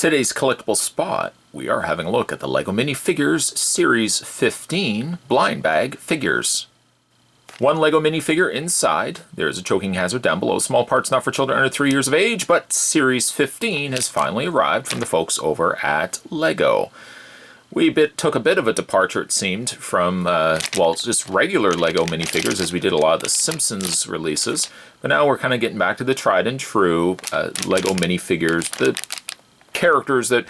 Today's collectible spot, we are having a look at the LEGO Minifigures Series 15 blind bag figures. One LEGO minifigure inside. There's a choking hazard down below. Small parts not for children under 3 years of age, but Series 15 has finally arrived from the folks over at LEGO. We took a bit of a departure, it seemed, from, just regular LEGO minifigures, as we did a lot of the Simpsons releases. But now we're kind of getting back to the tried and true LEGO minifigures, the characters that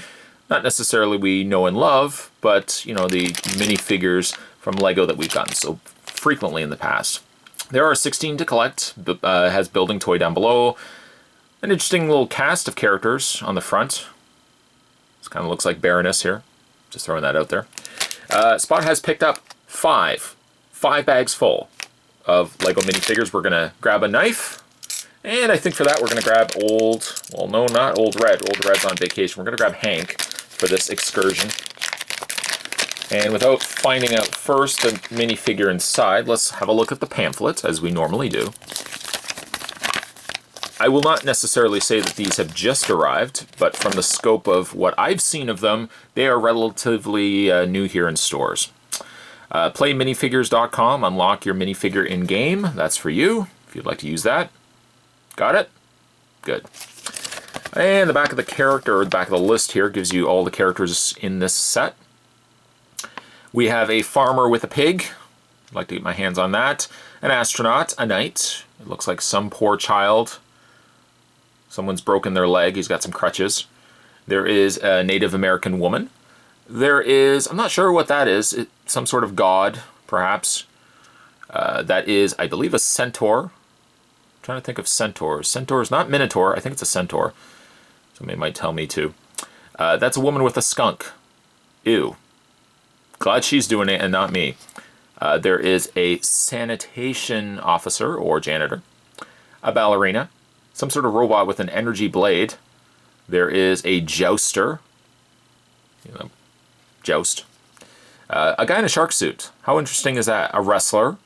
not necessarily we know and love, but, you know, the minifigures from LEGO that we've gotten so frequently in the past. There are 16 to collect. Has building toy down below. An interesting little cast of characters on the front. This kind of looks like Baroness here. Just throwing that out there. Spot has picked up five bags full of LEGO minifigures. We're going to grab a knife. And I think for that we're going to grab not Old Red. Old Red's on vacation. We're going to grab Hank for this excursion. And without finding out first the minifigure inside, let's have a look at the pamphlet, as we normally do. I will not necessarily say that these have just arrived, but from the scope of what I've seen of them, they are relatively new here in stores. PlayMinifigures.com, unlock your minifigure in-game. That's for you, if you'd like to use that. Got it? Good. And the back of the character, or the back of the list here, gives you all the characters in this set. We have a farmer with a pig. I'd like to get my hands on that. An astronaut, a knight. It looks like some poor child. Someone's broken their leg. He's got some crutches. There is a Native American woman. There is, I'm not sure what that is. Some sort of god, perhaps. That is, I believe, a centaur. I'm trying to think of centaurs. Centaurs, not minotaur. I think it's a centaur. Somebody might tell me too. That's a woman with a skunk. Ew. Glad she's doing it and not me. There is a sanitation officer or janitor. A ballerina. Some sort of robot with an energy blade. There is a jouster. You know, joust. A guy in a shark suit. How interesting is that? A wrestler.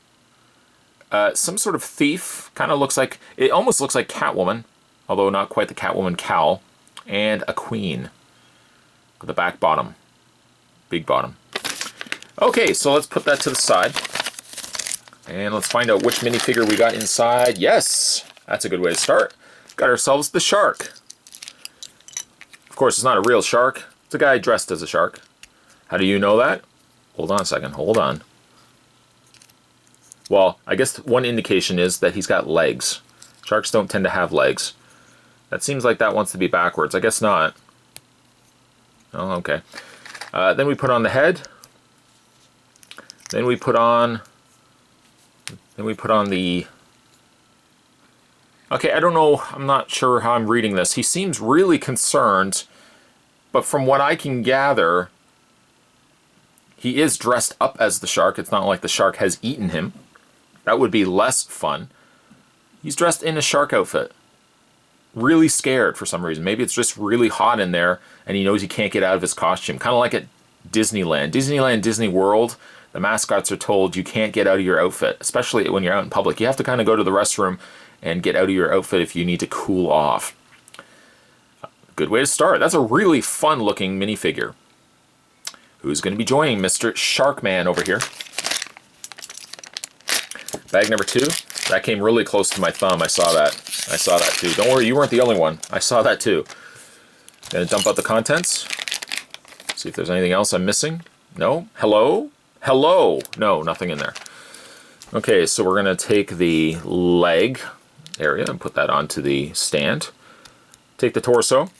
Some sort of thief. Kind of looks like, it almost looks like Catwoman, although not quite the Catwoman cowl. And a queen. With a back bottom. Big bottom. Okay, so let's put that to the side. And let's find out which minifigure we got inside. Yes! That's a good way to start. Got ourselves the shark. Of course, it's not a real shark. It's a guy dressed as a shark. How do you know that? Hold on a second. Hold on. Well, I guess one indication is that he's got legs. Sharks don't tend to have legs. That seems like that wants to be backwards. I guess not. Oh, okay. Then we put on the head. Then we put on the... Okay, I don't know, I'm not sure how I'm reading this. He seems really concerned, but from what I can gather, he is dressed up as the shark. It's not like the shark has eaten him. That would be less fun. He's dressed in a shark outfit. Really scared for some reason. Maybe it's just really hot in there, and he knows he can't get out of his costume. Kind of like at Disneyland. Disney World, the mascots are told you can't get out of your outfit, especially when you're out in public. You have to kind of go to the restroom and get out of your outfit if you need to cool off. Good way to start. That's a really fun looking minifigure. Who's going to be joining Mr. Sharkman over here? Bag number 2. That came really close to my thumb. I saw that. I saw that too. Don't worry, you weren't the only one. I saw that too. Gonna dump out the contents. See if there's anything else I'm missing. No? Hello? Hello! No, nothing in there. Okay, so we're going to take the leg area and put that onto the stand. Take the torso.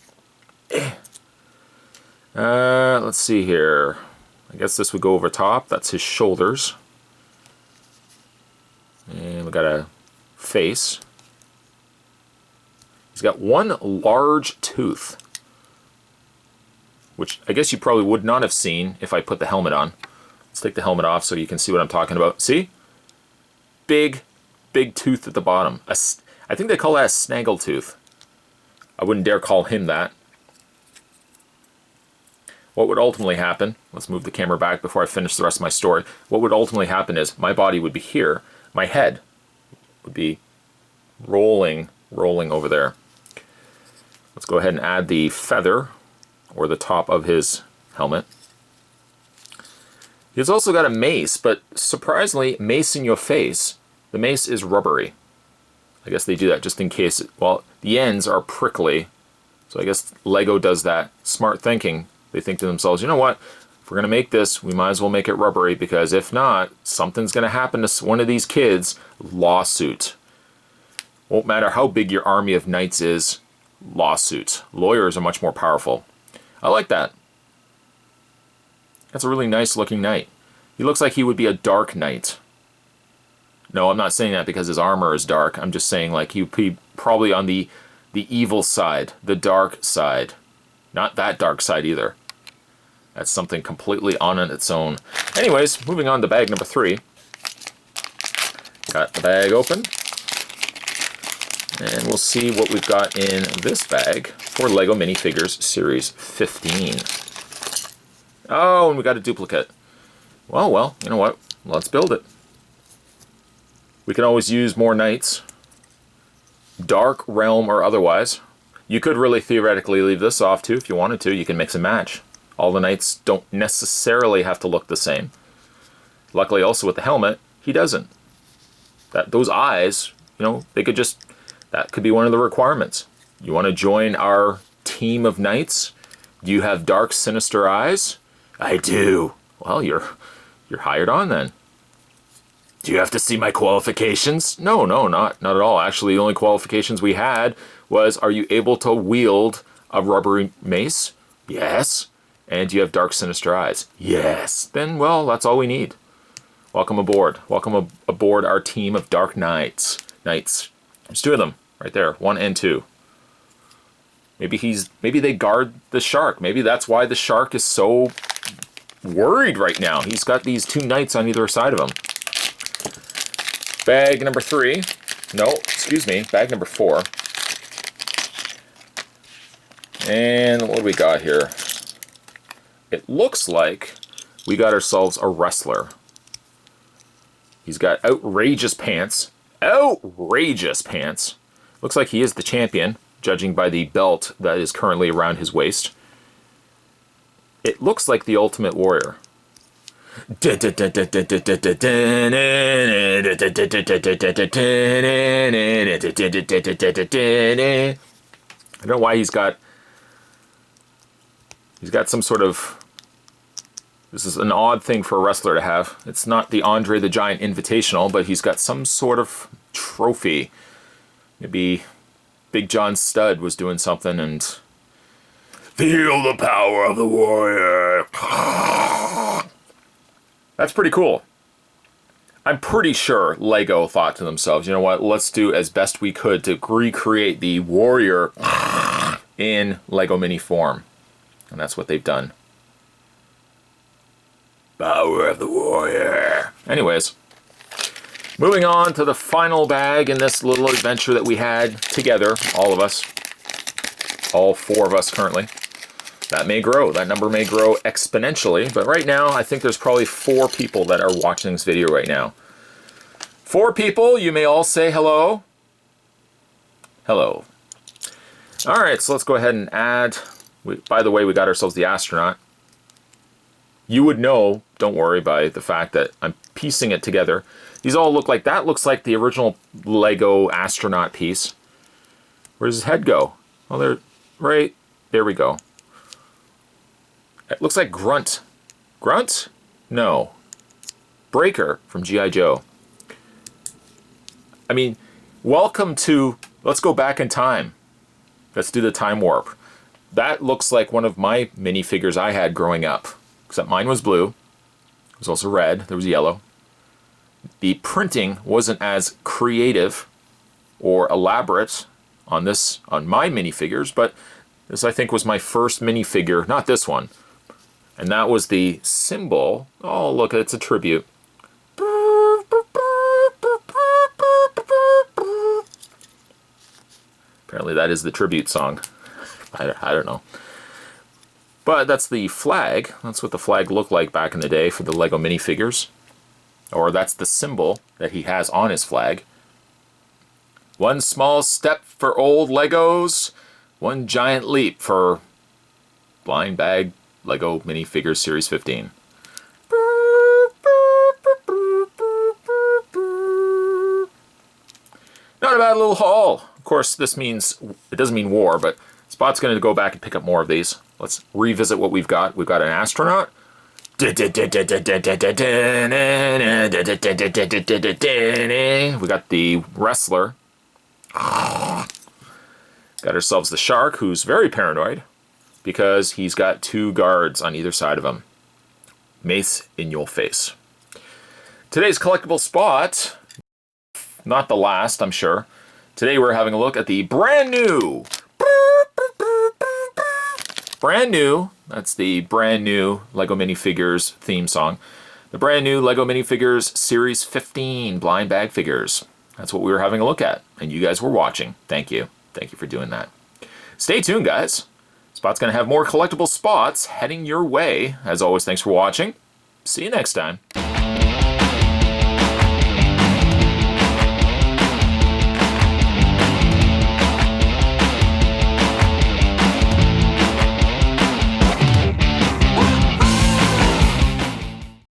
Let's see here. I guess this would go over top. That's his shoulders. And we got a face. He's got one large tooth, which I guess you probably would not have seen if I put the helmet on. Let's take the helmet off so you can see what I'm talking about. See? Big tooth at the bottom. I think they call that a snaggle tooth. I wouldn't dare call him that. What would ultimately happen, let's move the camera back before I finish the rest of my story. What would ultimately happen is my body would be here. My head would be rolling over there. Let's go ahead and add the feather or the top of his helmet. He's also got a mace, but surprisingly, mace in your face. The mace is rubbery. I guess they do that just in case, well, the ends are prickly. So I guess Lego does that. Smart thinking. They think to themselves, you know what? If we're going to make this, we might as well make it rubbery, because if not, something's going to happen to one of these kids. Lawsuit. Won't matter how big your army of knights is. Lawsuit. Lawyers are much more powerful. I like that. That's a really nice looking knight. He looks like he would be a dark knight. No, I'm not saying that because his armor is dark. I'm just saying like he'd be probably on the evil side, the dark side. Not that dark side either. That's something completely on its own. Anyways, moving on to bag number 3. Got the bag open. And we'll see what we've got in this bag for LEGO Minifigures Series 15. Oh, and we got a duplicate. Well, you know what? Let's build it. We can always use more knights. Dark, realm, or otherwise. You could really theoretically leave this off too if you wanted to. You can mix and match. All the knights don't necessarily have to look the same. Luckily also with the helmet, he doesn't. Those eyes, you know, they could just... That could be one of the requirements. You want to join our team of knights? Do you have dark, sinister eyes? I do. Well, you're hired on then. Do you have to see my qualifications? No, not at all. Actually, the only qualifications we had was, are you able to wield a rubbery mace? Yes. And do you have dark, sinister eyes? Yes. Then, well, that's all we need. Welcome aboard. Welcome aboard our team of dark knights. There's 2 of them right there, 1 and 2. Maybe they guard the shark. Maybe that's why the shark is so worried right now. He's got these 2 knights on either side of him. Bag number 3. No, excuse me, bag number 4. And what do we got here? It looks like we got ourselves a wrestler. He's got outrageous pants. Outrageous pants. Looks like he is the champion, judging by the belt that is currently around his waist. It looks like the Ultimate Warrior. I don't know why he's got some sort of... This is an odd thing for a wrestler to have. It's not the Andre the Giant Invitational, but he's got some sort of trophy. Maybe Big John Studd was doing something and... Feel the power of the warrior. That's pretty cool. I'm pretty sure Lego thought to themselves, you know what, let's do as best we could to recreate the warrior in Lego mini form. And that's what they've done. Power of the warrior. Anyways, moving on to the final bag in this little adventure that we had together, all of us. All 4 of us currently. That may grow. That number may grow exponentially. But right now, I think there's probably 4 people that are watching this video right now. 4 people. You may all say hello. Hello. All right, so let's go ahead and add... by the way, we got ourselves the astronaut. You would know, don't worry, by the fact that I'm piecing it together. These all look like... That looks like the original Lego astronaut piece. Where does his head go? Oh, there... Right... There we go. It looks like Grunt. Grunt? No. Breaker from G.I. Joe. I mean, welcome to... Let's go back in time. Let's do the time warp. That looks like one of my minifigures I had growing up. Except mine was blue. It was also red. There was yellow. The printing wasn't as creative or elaborate on my minifigures, but this I think was my first minifigure. Not this one. And that was the symbol. Oh, look, it's a tribute. Apparently that is the tribute song. I don't know. But that's the flag. That's what the flag looked like back in the day for the Lego minifigures. Or that's the symbol that he has on his flag. One small step for old Legos, one giant leap for blind bag Lego Minifigures Series 15. Not a bad little haul. Of course, this means, it doesn't mean war, but Spot's going to go back and pick up more of these. Let's revisit what we've got. We've got an astronaut. We got the wrestler. Got ourselves the shark, who's very paranoid because he's got 2 guards on either side of him. Mace in your face. Today's collectible spot, not the last, I'm sure. Today we're having a look at the brand new, that's the brand new Lego Minifigures theme song. The brand new Lego Minifigures Series 15 blind bag figures. That's what we were having a look at, and you guys were watching. Thank you. Thank you for doing that. Stay tuned, guys. Spot's going to have more collectible spots heading your way. As always, thanks for watching. See you next time.